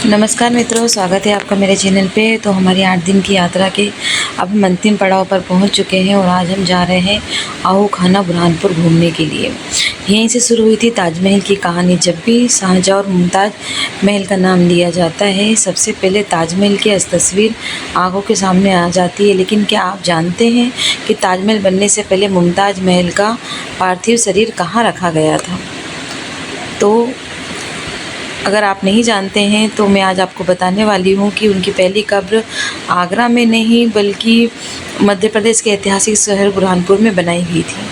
नमस्कार मित्रों, स्वागत है आपका मेरे चैनल पे। तो हमारी 8 दिन की यात्रा के अब हम अंतिम पड़ाव पर पहुंच चुके हैं और आज हम जा रहे हैं आहू खाना बुरहानपुर घूमने के लिए। यहीं से शुरू हुई थी ताजमहल की कहानी। जब भी शाहजहाँ और मुमताज़ महल का नाम लिया जाता है, सबसे पहले ताजमहल की तस्वीर आंखों के सामने आ जाती है। लेकिन क्या आप जानते हैं कि ताजमहल बनने से पहले मुमताज़ महल का पार्थिव शरीर कहाँ रखा गया था? तो अगर आप नहीं जानते हैं तो मैं आज आपको बताने वाली हूँ कि उनकी पहली कब्र आगरा में नहीं बल्कि मध्य प्रदेश के ऐतिहासिक शहर बुरहानपुर में बनाई गई थी।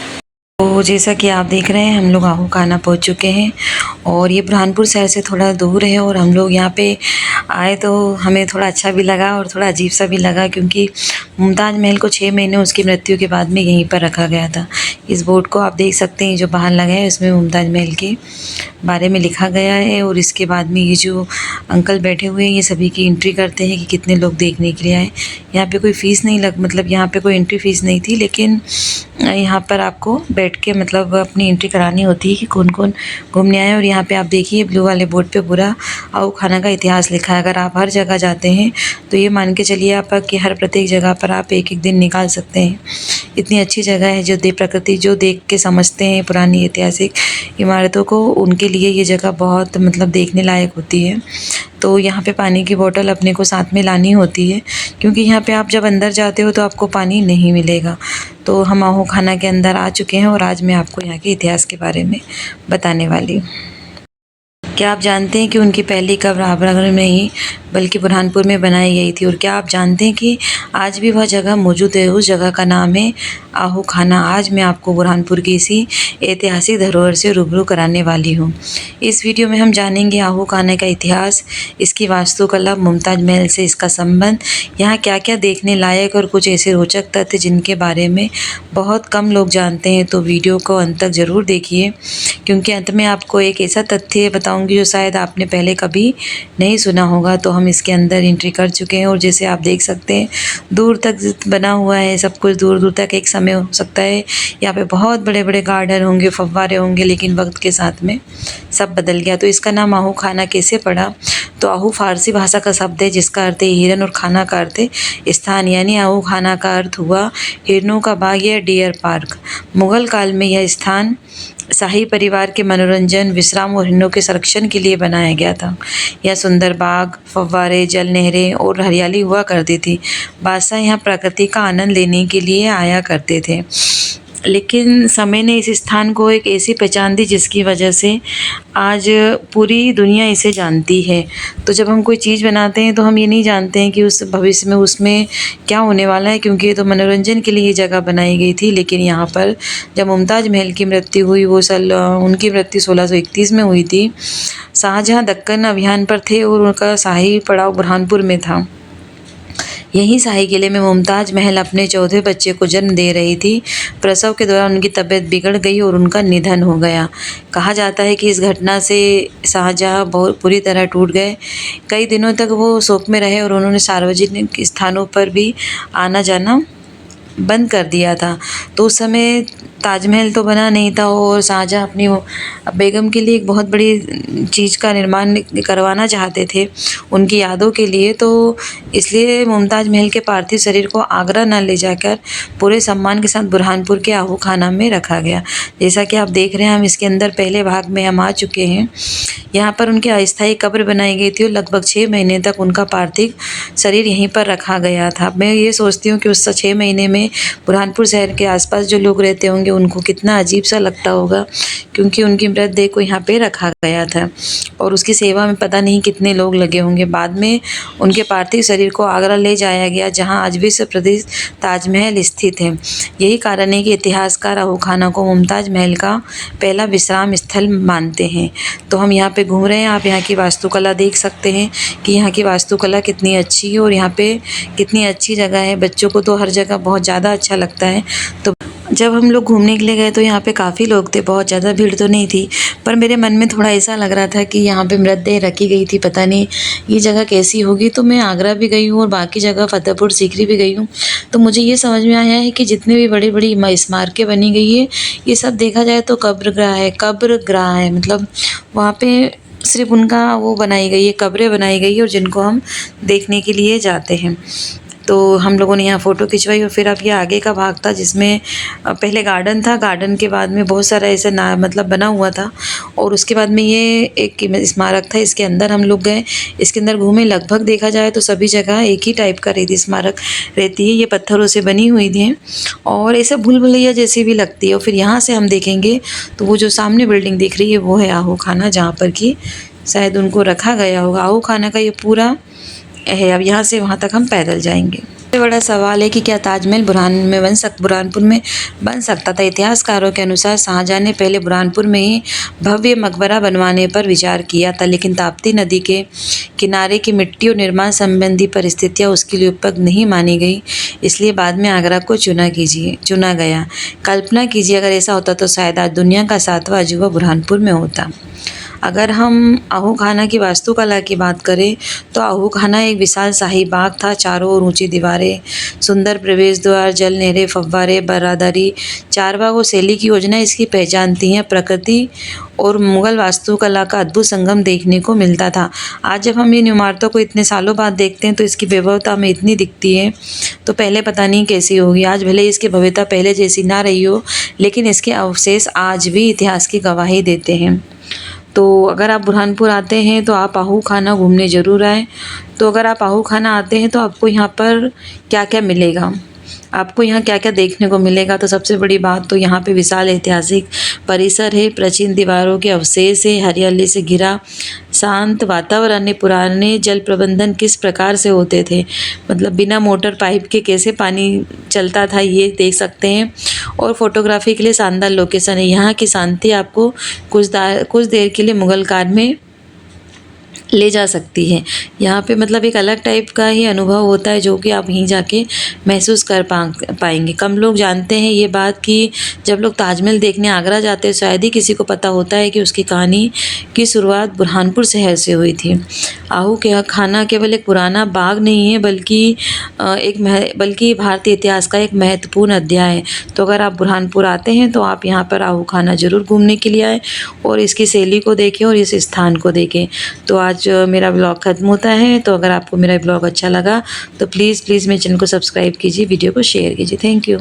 तो जैसा कि आप देख रहे हैं, हम लोग आहू खाना पहुँच चुके हैं और ये बुरहानपुर शहर से थोड़ा दूर है। और हम लोग यहाँ पे आए तो हमें थोड़ा अच्छा भी लगा और थोड़ा अजीब सा भी लगा, क्योंकि मुमताज़ महल को 6 महीने उसकी मृत्यु के बाद में यहीं पर रखा गया था। इस बोर्ड को आप देख सकते हैं जो बाहर लगा है, उसमें मुमताज़ महल के बारे में लिखा गया है। और इसके बाद में ये जो अंकल बैठे हुए हैं, ये सभी की एंट्री करते हैं कि कितने लोग देखने के लिए आए। यहाँ पे कोई फ़ीस नहीं मतलब यहाँ पे कोई एंट्री फ़ीस नहीं थी, लेकिन यहाँ पर आपको बैठ के मतलब अपनी एंट्री करानी होती है कि कौन कौन घूमने आए। और यहाँ पे आप देखिए ब्लू वाले बोर्ड पे पूरा आहू खाना का इतिहास लिखा है। अगर आप हर जगह जाते हैं तो ये मान के चलिए आप कि हर प्रत्येक जगह पर आप एक एक दिन निकाल सकते हैं। इतनी अच्छी जगह है जो प्रकृति जो देख के समझते हैं पुरानी ऐतिहासिक इमारतों को, उनके लिए ये जगह बहुत मतलब देखने लायक होती है। तो यहाँ पे पानी की बोतल अपने को साथ में लानी होती है, क्योंकि यहाँ पे आप जब अंदर जाते हो तो आपको पानी नहीं मिलेगा। तो हम आहू खाना के अंदर आ चुके हैं और आज मैं आपको यहाँ के इतिहास के बारे में बताने वाली हूँ। क्या आप जानते हैं कि उनकी पहली कब्र आगरा में नहीं बल्कि बुरहानपुर में बनाई गई थी? और क्या आप जानते हैं कि आज भी वह जगह मौजूद है? उस जगह का नाम है आहू खाना। आज मैं आपको बुरहानपुर की इसी ऐतिहासिक धरोहर से रूबरू कराने वाली हूँ। इस वीडियो में हम जानेंगे आहू खाना का इतिहास, इसकी वास्तुकला, मुमताज़ महल से इसका संबंध, यहाँ क्या क्या देखने लायक और कुछ ऐसे रोचक तथ्य जिनके बारे में बहुत कम लोग जानते हैं। तो वीडियो को अंत तक ज़रूर देखिए, क्योंकि अंत में आपको एक ऐसा तथ्य बताऊंगी जो शायद आपने पहले कभी नहीं सुना होगा। तो हम इसके अंदर एंट्री कर चुके हैं और जैसे आप देख सकते हैं दूर तक बना हुआ है सब कुछ। दूर दूर तक एक समय हो सकता है यहाँ पे बहुत बड़े बड़े गार्डन होंगे, फव्वारे होंगे, लेकिन वक्त के साथ में सब बदल गया। तो इसका नाम आहू खाना कैसे पड़ा? तो आहू फारसी भाषा का शब्द है जिसका अर्थ है हिरन और खाना का अर्थ है स्थान, यानी आहू खाना का अर्थ हुआ हिरनों का बाग या डियर पार्क। मुगल काल में यह स्थान शाही परिवार के मनोरंजन, विश्राम और हिरणों के संरक्षण के लिए बनाया गया था। यह सुंदर बाग, फव्वारे, जल नहरें और हरियाली हुआ करती थी। बादशाह यहाँ प्रकृति का आनंद लेने के लिए आया करते थे। लेकिन समय ने इस स्थान को एक ऐसी पहचान दी जिसकी वजह से आज पूरी दुनिया इसे जानती है। तो जब हम कोई चीज़ बनाते हैं तो हम ये नहीं जानते हैं कि उस भविष्य में उसमें क्या होने वाला है, क्योंकि ये तो मनोरंजन के लिए ये जगह बनाई गई थी। लेकिन यहाँ पर जब मुमताज़ महल की मृत्यु हुई, वो उनकी मृत्यु 1631 में हुई थी। शाहजहाँ दक्कन अभियान पर थे और उनका शाही पड़ाव बुरहानपुर में था। यहीं शाही किले में मुमताज़ महल अपने 14वें बच्चे को जन्म दे रही थी। प्रसव के दौरान उनकी तबीयत बिगड़ गई और उनका निधन हो गया। कहा जाता है कि इस घटना से शाहजहाँ बहुत बुरी तरह टूट गए। कई दिनों तक वो शोक में रहे और उन्होंने सार्वजनिक स्थानों पर भी आना जाना बंद कर दिया था। तो उस समय ताजमहल तो बना नहीं था और शाहजहाँ अपनी बेगम के लिए एक बहुत बड़ी चीज़ का निर्माण करवाना चाहते थे उनकी यादों के लिए। तो इसलिए मुमताज़ महल के पार्थिव शरीर को आगरा न ले जाकर पूरे सम्मान के साथ बुरहानपुर के आहू खाना में रखा गया। जैसा कि आप देख रहे हैं, हम इसके अंदर पहले भाग में हम आ चुके हैं। यहाँ पर उनकी अस्थायी कब्र बनाई गई थी और लगभग 6 महीने तक उनका पार्थिव शरीर यहीं पर रखा गया था। मैं ये सोचती हूँ कि उस 6 महीने में बुरहानपुर शहर के आसपास जो लोग रहते होंगे उनको कितना अजीब सा लगता होगा, क्योंकि उनकी मृतदेह को यहाँ पे रखा गया था और उसकी सेवा में पता नहीं कितने लोग लगे होंगे। बाद में उनके पार्थिव शरीर को आगरा ले जाया गया, जहाँ आज विश्व प्रसिद्ध ताजमहल स्थित है। यही कारण है कि इतिहासकार आहू खाना को मुमताज़ महल का पहला विश्राम स्थल मानते हैं। तो हम यहाँ पे घूम रहे हैं, आप यहाँ की वास्तुकला देख सकते हैं कि यहाँ की वास्तुकला कितनी अच्छी है और यहाँ पे कितनी अच्छी जगह है। बच्चों को तो हर जगह बहुत ज़्यादा अच्छा लगता है। तो जब हम लोग घूमने के लिए गए तो यहाँ पे काफ़ी लोग थे, बहुत ज़्यादा भीड़ तो नहीं थी, पर मेरे मन में थोड़ा ऐसा लग रहा था कि यहाँ पे मृतदेह रखी गई थी, पता नहीं ये जगह कैसी होगी। तो मैं आगरा भी गई हूँ और बाकी जगह फतेहपुर सीकरी भी गई हूँ। तो मुझे ये समझ में आया है कि जितने भी बड़ी बड़ी स्मारकें बनी गई है, ये सब देखा जाए तो कब्रगाह है। मतलब वहाँ पे सिर्फ उनका वो बनाई गई है, कब्रें बनाई गई है और जिनको हम देखने के लिए जाते हैं। तो हम लोगों ने यहाँ फ़ोटो खिंचवाई और फिर अब ये आगे का भाग था जिसमें पहले गार्डन था, गार्डन के बाद में बहुत सारा ऐसा ना मतलब बना हुआ था और उसके बाद में ये एक स्मारक था, इसके अंदर हम लोग गए, इसके अंदर घूमे। लगभग देखा जाए तो सभी जगह एक ही टाइप का रेती स्मारक रहती है, ये पत्थरों से बनी हुई थी और ऐसा भूल भुलैया जैसी भी लगती है। और फिर यहाँ से हम देखेंगे तो वो जो सामने बिल्डिंग दिख रही है वो है आहू खाना, जहाँ पर कि शायद उनको रखा गया होगा। आहू खाना का ये पूरा है। अब यहाँ से वहाँ तक हम पैदल जाएंगे। सबसे बड़ा सवाल है कि क्या ताजमहल बुरहानपुर में बन सकता था। इतिहासकारों के अनुसार शाहजहां ने पहले बुरहानपुर में ही भव्य मकबरा बनवाने पर विचार किया था, लेकिन ताप्ती नदी के किनारे की मिट्टी और निर्माण संबंधी परिस्थितियां उसके लिए उपयुक्त नहीं मानी गई, इसलिए बाद में आगरा को चुना गया। कल्पना कीजिए अगर ऐसा होता तो शायद आज दुनिया का 7वां अजूबा बुरहानपुर में होता। अगर हम आहू खाना की वास्तुकला की बात करें तो आहू खाना एक विशाल शाही बाग था। चारों ओर ऊंची दीवारें, सुंदर प्रवेश द्वार, जल नहरें, फव्वारे, बारादरी, चारबाग और शैली की योजना इसकी पहचान थी। प्रकृति और मुगल वास्तुकला का अद्भुत संगम देखने को मिलता था। आज जब हम इन इमारतों को इतने सालों बाद देखते हैं तो इसकी वैभवता हमें इतनी दिखती है, तो पहले पता नहीं कैसी होगी। आज भले इसकी भव्यता पहले जैसी ना रही हो, लेकिन इसके अवशेष आज भी इतिहास की गवाही देते हैं। तो अगर आप बुरहानपुर आते हैं तो आप आहू खाना घूमने ज़रूर आएँ। तो अगर आप आहू खाना आते हैं तो आपको यहाँ पर क्या-क्या मिलेगा, आपको यहाँ क्या-क्या देखने को मिलेगा। तो सबसे बड़ी बात तो यहाँ पे विशाल ऐतिहासिक परिसर है, प्राचीन दीवारों के अवशेष है, हरियाली से घिरा शांत वातावरण है। पुराने जल प्रबंधन किस प्रकार से होते थे, मतलब बिना मोटर पाइप के कैसे पानी चलता था, ये देख सकते हैं। और फोटोग्राफी के लिए शानदार लोकेशन है। यहाँ की शांति आपको कुछ देर के लिए मुगल काल में ले जा सकती है। यहाँ पे मतलब एक अलग टाइप का ही अनुभव होता है जो कि आप वहीं जाके महसूस कर पाएंगे। कम लोग जानते हैं ये बात कि जब लोग ताजमहल देखने आगरा जाते हैं शायद ही किसी को पता होता है कि उसकी कहानी की शुरुआत बुरहानपुर शहर से हुई थी। आहू के खाना केवल एक पुराना बाग नहीं है बल्कि भारतीय इतिहास का एक महत्वपूर्ण अध्याय है। तो अगर आप बुरहानपुर आते हैं तो आप यहाँ पर आहू खाना ज़रूर घूमने के लिए आए और इसकी शैली को देखें और इस स्थान को देखें। तो आज मेरा ब्लॉग ख़त्म होता है। तो अगर आपको मेरा ब्लॉग अच्छा लगा तो प्लीज़ मेरे चैनल को सब्सक्राइब कीजिए, वीडियो को शेयर कीजिए। Thank you.